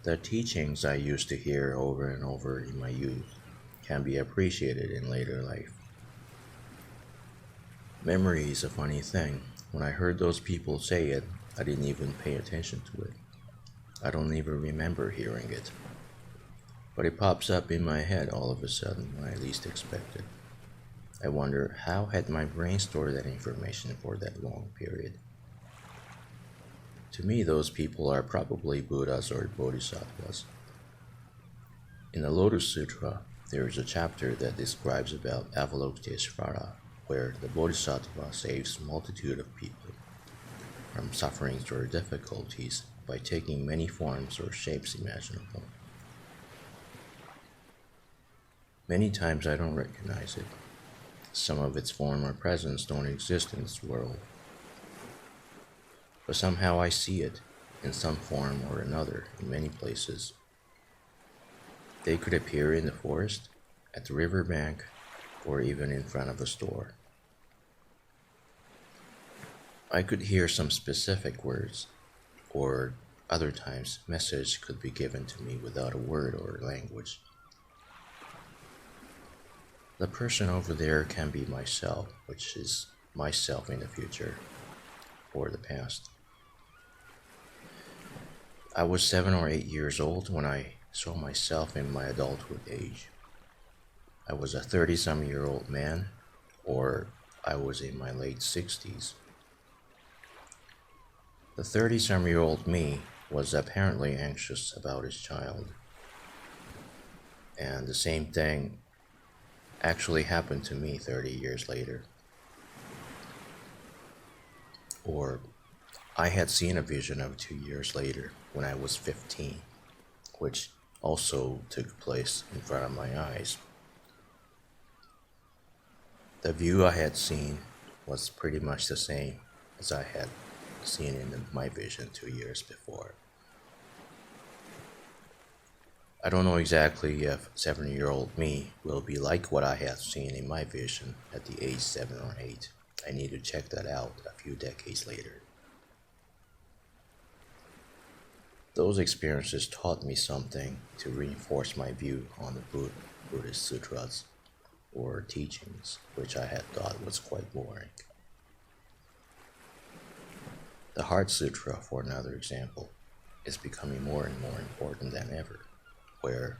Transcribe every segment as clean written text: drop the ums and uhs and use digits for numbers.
The teachings I used to hear over and over in my youth can be appreciated in later life. Memory is a funny thing. When I heard those people say it, I didn't even pay attention to it. I don't even remember hearing it. But it pops up in my head all of a sudden when I least expect it. I wonder how had my brain stored that information for that long period. To me, those people are probably Buddhas or Bodhisattvas. In the Lotus Sutra, there is a chapter that describes about Avalokiteshvara, where the Bodhisattva saves multitude of people from sufferings or difficulties by taking many forms or shapes imaginable. Many times I don't recognize it. Some of its form or presence don't exist in this world. But somehow I see it in some form or another in many places. They could appear in the forest, at the riverbank, or even in front of a store. I could hear some specific words, or other times message could be given to me without a word or language. The person over there can be myself, which is myself in the future or the past. I was 7 or 8 years old when I saw myself in my adulthood age. I was a 30-some-year-old man, or I was in my late 60s. The 30-some-year-old me was apparently anxious about his child, and the same thing actually happened to me 30 years later. Or I had seen a vision of 2 years later when I was 15, which also took place in front of my eyes. The view I had seen was pretty much the same as I had seen in my vision 2 years before. I don't know exactly if 7-year-old me will be like what I had seen in my vision at the age 7 or 8. I need to check that out a few decades later. Those experiences taught me something to reinforce my view on the Buddhist sutras or teachings, which I had thought was quite boring. The Heart Sutra, for another example, is becoming more and more important than ever, where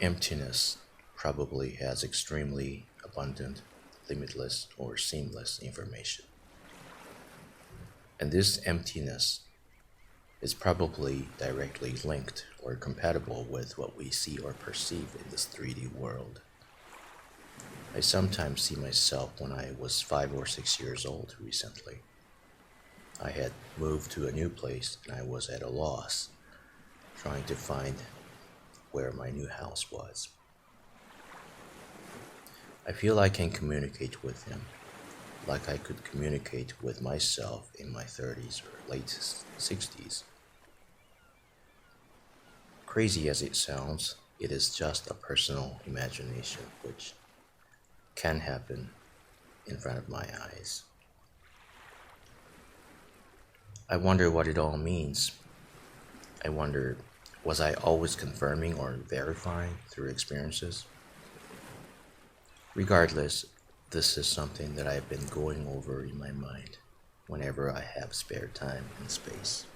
emptiness probably has extremely abundant, limitless, or seamless information. And this emptiness is probably directly linked or compatible with what we see or perceive in this 3D world. I sometimes see myself when I was 5 or 6 years old recently. I had moved to a new place and I was at a loss, trying to find where my new house was. I feel I can communicate with him, like I could communicate with myself in my 30s or late 60s. Crazy as it sounds, it is just a personal imagination which can happen in front of my eyes. I wonder what it all means. I wonder, was I always confirming or verifying through experiences? Regardless, this is something that I've been going over in my mind whenever I have spare time and space.